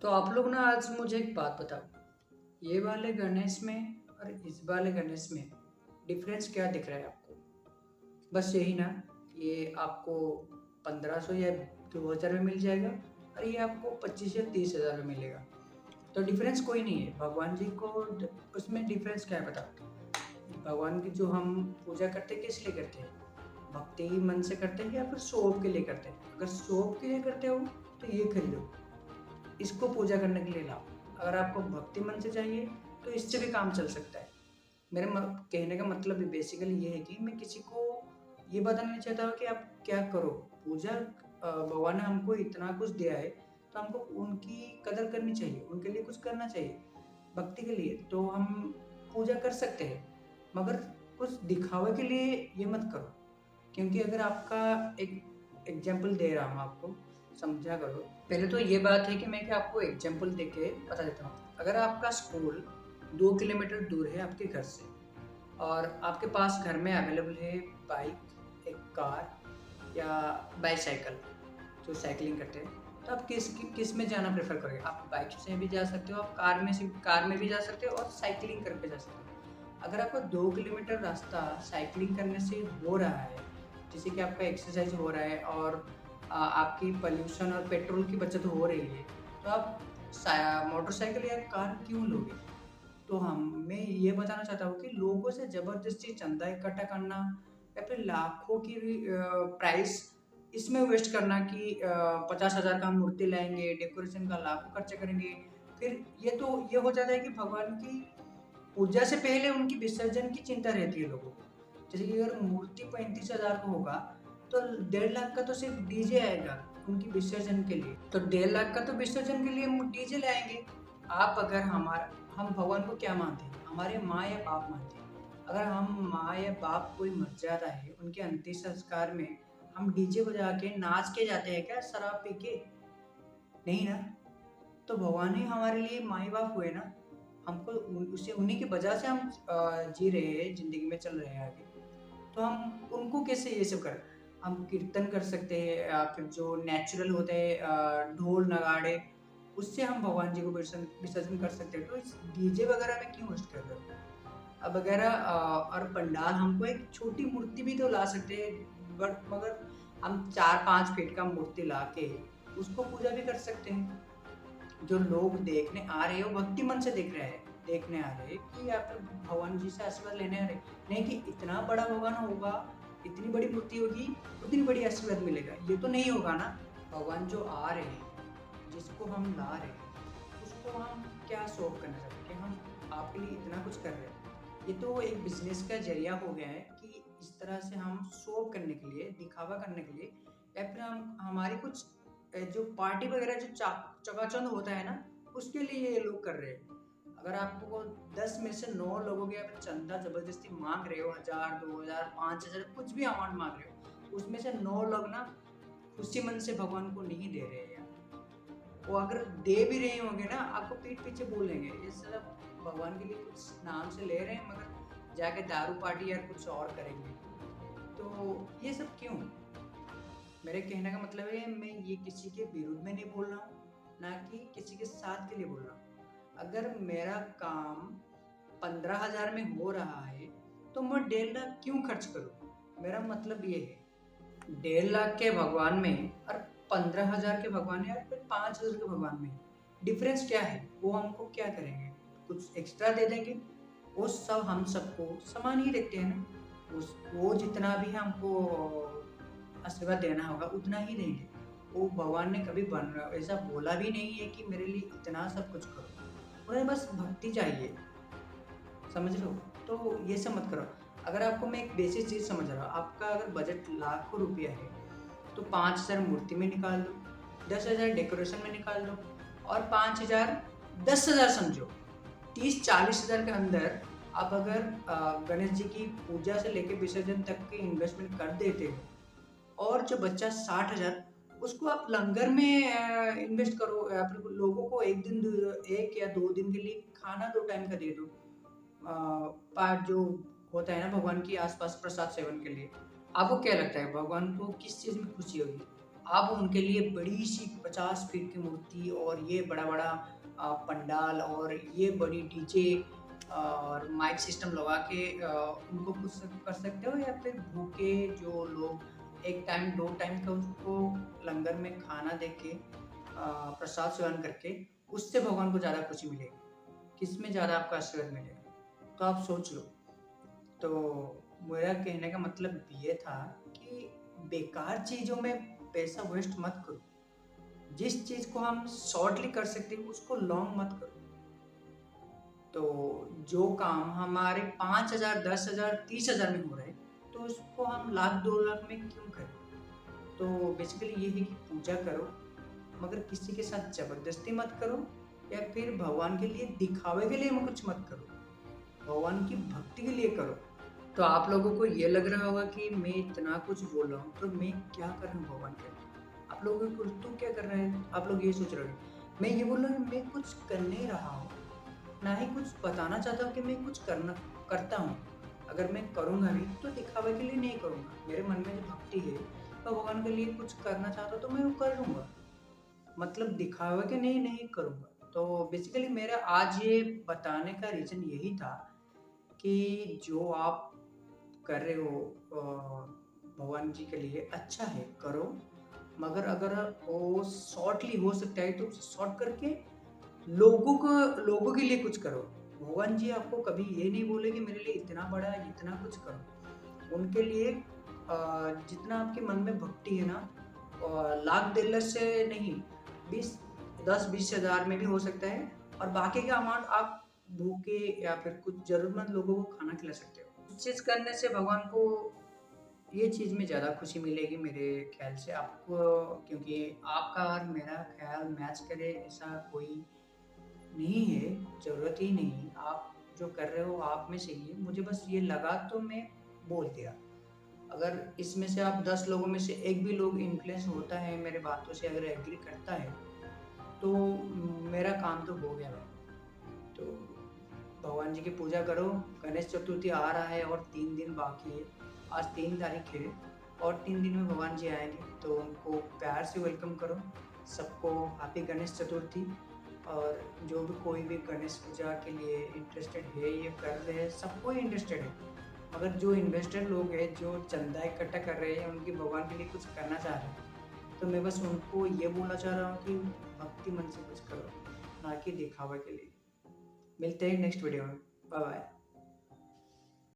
तो आप लोग ना आज मुझे एक बात बताओ। ये वाले गणेश में और इस वाले गणेश में डिफरेंस क्या दिख रहा है आपको? बस यही ना, ये आपको 1500 या 2000 में मिल जाएगा और ये आपको 25 या 30,000 में मिलेगा। तो डिफरेंस कोई नहीं है। भगवान जी को उसमें डिफरेंस क्या है बताओ? भगवान की जो हम पूजा करते हैं किस लिए करते हैं? भक्ति ही मन से करते हैं या फिर शौक के लिए करते हैं? अगर शौक के लिए करते हो तो ये खरीदो, इसको पूजा करने के लिए लाओ। अगर आपको भक्ति मन से चाहिए तो इससे भी काम चल सकता है। कहने का मतलब भी बेसिकली ये है कि मैं किसी को ये बताना नहीं चाहता हूँ कि आप क्या करो। पूजा भगवान ने हमको इतना कुछ दिया है तो हमको उनकी कदर करनी चाहिए, उनके लिए कुछ करना चाहिए। भक्ति के लिए तो हम पूजा कर सकते हैं, मगर कुछ दिखावे के लिए ये मत करो। क्योंकि अगर आपका एक एग्जाम्पल दे रहा हूँ आपको, समझा करो। पहले तो ये बात है कि मैं क्या आपको एग्जाम्पल देके बता देता हूँ। अगर आपका स्कूल 2 किलोमीटर दूर है आपके घर से और आपके पास घर में अवेलेबल है बाइक, एक कार या बाईसाइकिल, जो साइकिलिंग करते हैं, तो आप किस में जाना प्रेफर करोगे? आप बाइक से भी जा सकते हो, आप कार में भी जा सकते हो और साइकिलिंग करके जा सकते हो। अगर आपका 2 किलोमीटर रास्ता साइकिलिंग करने से हो रहा है, जिससे कि आपका एक्सरसाइज हो रहा है और आपकी पॉल्यूशन और पेट्रोल की बचत हो रही है, तो आप मोटरसाइकिल या कार क्यों लोगे? तो मैं ये बताना चाहता हूँ कि लोगों से ज़बरदस्ती चंदा इकट्ठा करना या फिर लाखों की प्राइस इसमें वेस्ट करना कि 50,000 का हम मूर्ति लाएँगे, डेकोरेशन का लाखों खर्चा करेंगे। फिर ये हो जाता है कि भगवान की पूजा से पहले उनकी विसर्जन की चिंता रहती है लोगों को। जैसे कि अगर मूर्ति 35,000 का होगा, तो 1.5 लाख का तो सिर्फ डीजे आएगा उनकी विसर्जन के लिए। तो 1.5 लाख का तो विसर्जन के लिए डीजे लाएँगे। आप अगर हम भगवान को क्या मानते हैं? हमारे माँ या बाप मानते हैं। अगर हम माँ या बाप कोई मर जाता है, उनके अंतिम संस्कार में हम डीजे बजा के नाच के जाते हैं क्या शराब पी के? नहीं ना। तो भगवान ही हमारे लिए माँ-बाप हुए ना। हमको उसे उन्हीं की वजह से हम जी रहे हैं, ज़िंदगी में चल रहे हैं आगे। तो हम उनको कैसे ये सब करें? हम कीर्तन कर सकते हैं या फिर जो नेचुरल होते हैं ढोल नगाड़े, उससे हम भगवान जी को विसर्जन कर सकते हैं। तो इस डीजे वगैरह में क्यों वेस्ट कर रहे हो? अब वगैरह और पंडाल हमको एक छोटी मूर्ति भी तो ला सकते हैं, बट मगर हम 4-5 फीट का मूर्ति ला के उसको पूजा भी कर सकते हैं। जो लोग देखने आ रहे हैं वो भक्ति मन से देखने आ रहे हैं कि या फिर भगवान जी से आशीर्वाद लेने आ रहे हैं। नहीं कि इतना बड़ा भगवान होगा, इतनी बड़ी मूर्ति होगी, उतनी बड़ी आशीर्वाद मिलेगा, ये तो नहीं होगा ना। भगवान जो आ रहे हैं, जिसको हम ला रहे हैं, उसको हम क्या शो ऑफ करना चाहते हैं कि हम आपके लिए इतना कुछ कर रहे हैं। ये तो एक बिजनेस का जरिया हो गया है कि इस तरह से हम शो ऑफ करने के लिए, दिखावा करने के लिए या फिर हम हमारी कुछ जो पार्टी वगैरह जो चकाचौंध होता है ना, उसके लिए ये लोग कर रहे हैं। अगर आपको 10 में से 9 लोगों के आप चंदा ज़बरदस्ती माँग रहे हो, 1000, 2000, 5000 कुछ भी अमाउंट माँग रहे हो, उसमें से 9 लोग ना खुशी मन से भगवान को नहीं दे रहे हैं यार। वो अगर दे भी रहे होंगे ना, आपको पीठ पीछे बोलेंगे, ये सब भगवान के लिए कुछ नाम से ले रहे हैं मगर जाके दारू पार्टी या कुछ और करेंगे। तो ये सब क्यों? मेरे कहने का मतलब है मैं ये किसी के विरुद्ध में नहीं बोल रहा हूँ, ना कि किसी के साथ के लिए बोल रहा हूँ। अगर मेरा काम 15,000 में हो रहा है, तो मैं 1.5 लाख क्यों खर्च करूँ? मेरा मतलब ये है, 1.5 लाख के भगवान में और 15,000 के भगवान में या फिर 5,000 के भगवान में डिफरेंस क्या है? वो हमको क्या करेंगे? कुछ एक्स्ट्रा दे देंगे? वो सब हम सबको समान ही देखते हैं ना। वो जितना भी हमको आशीर्वाद देना होगा उतना ही देंगे। वो भगवान ने कभी ऐसा बोला भी नहीं है कि मेरे लिए इतना सब कुछ करो। उन्हें बस भक्ति चाहिए, समझ रहे हो? तो ये सब मत करो। अगर आपको मैं एक बेसिक चीज़ समझ रहा हूँ, आपका अगर बजट लाखों रुपया है, तो 5,000 मूर्ति में निकाल दो, 10,000 डेकोरेशन में निकाल दो और 5,000 10,000 समझो। 30-40,000 के अंदर आप अगर गणेश जी की पूजा से लेके विसर्जन तक की इन्वेस्टमेंट कर देते हो और जो बचा 60,000 उसको आप लंगर में इन्वेस्ट करो या फिर लोगों को 1 या 2 दिन के लिए खाना 2 टाइम का दे दो। पाठ जो होता है ना भगवान के आस-पास प्रसाद सेवन के लिए। आपको क्या लगता है भगवान को किस चीज़ में खुशी होगी? आप उनके लिए बड़ी सी 50 फीट की मूर्ति और ये बड़ा बड़ा पंडाल और ये बड़ी डीजे और माइक सिस्टम लगा के उनको कुछ कर सकते हो, या फिर भूखे जो लोग एक टाइम 2 टाइम का उसको लंगर में खाना दे के प्रसाद सेवन करके उससे भगवान को ज़्यादा खुशी मिलेगी, किसमें ज़्यादा आपका आशीर्वाद मिलेगा। तो आप सोच लो। तो मेरा कहने का मतलब ये था कि बेकार चीज़ों में पैसा वेस्ट मत करो। जिस चीज़ को हम शॉर्टली कर सकते हैं उसको लॉन्ग मत करो। तो जो काम हमारे 5,000, 10,000, 30,000 में हो रहा है, तो उसको हम लाख 2 लाख में क्यों करें? तो बेसिकली ये है कि पूजा करो, मगर किसी के साथ ज़बरदस्ती मत करो, या फिर भगवान के लिए दिखावे के लिए कुछ मत करो, भगवान की भक्ति के लिए करो। तो आप लोगों को ये लग रहा होगा कि मैं इतना कुछ बोल रहा हूँ, तो मैं क्या कर रहा हूँ भगवान के लिए? आप लोगों को तू क्या कर रहे हैं? आप लोग ये सोच रहे हो। मैं ये बोल रहा हूँ मैं कुछ कर नहीं रहा हूँ, ना ही कुछ बताना चाहता हूँ कि मैं कुछ करता हूँ। अगर मैं करूँगा भी तो दिखावे के लिए नहीं करूँगा। मेरे मन में जो भक्ति है, मैं भगवान के लिए कुछ करना चाहता हूँ तो मैं वो कर लूँगा। मतलब दिखावे के लिए नहीं करूँगा। तो बेसिकली मेरा आज ये बताने का रीज़न यही था कि जो आप कर रहे हो भगवान जी के लिए अच्छा है, करो। मगर अगर वो शॉर्टली हो सकता है तो उसे शॉर्ट करके लोगों के लिए कुछ करो। भगवान जी आपको कभी ये नहीं बोले कि मेरे लिए इतना बड़ा है, इतना कुछ करो। उनके लिए जितना आपके मन में भक्ति है ना, लाख 1.5 लाख से नहीं, 20 10-20 हज़ार में भी हो सकता है, और बाकी का अमाउंट आप भूखे या फिर कुछ ज़रूरतमंद लोगों को खाना खिला सकते हो। इस चीज़ करने से भगवान को ये चीज़ में ज़्यादा खुशी मिलेगी मेरे ख़्याल से आपको, क्योंकि आपका और मेरा ख़्याल मैच करे ऐसा कोई नहीं है, ज़रूरत ही नहीं। आप जो कर रहे हो आप में सही है, मुझे बस ये लगा तो मैं बोल दिया। अगर इसमें से आप 10 लोगों में से एक भी लोग इन्फ्लुएंस होता है मेरे बातों से, अगर एग्री करता है, तो मेरा काम तो हो गया भाई। तो भगवान जी की पूजा करो। गणेश चतुर्थी आ रहा है और 3 दिन बाकी है। आज 3 तारीख है और 3 दिन में भगवान जी आएँगे, तो उनको प्यार से वेलकम करो। सबको हैप्पी गणेश चतुर्थी। और जो भी कोई भी गणेश पूजा के लिए इंटरेस्टेड है, ये कर रहे हैं, सबको ही इंटरेस्टेड है। मगर जो इन्वेस्टर लोग हैं, जो चंदा इकट्ठा कर रहे हैं, उनकी भगवान के लिए कुछ करना चाह रहे हैं, तो मैं बस उनको ये बोलना चाह रहा हूँ कि भक्ति मन से कुछ करो, ना कि दिखावा के लिए। मिलते हैं नेक्स्ट वीडियो में। Bye bye.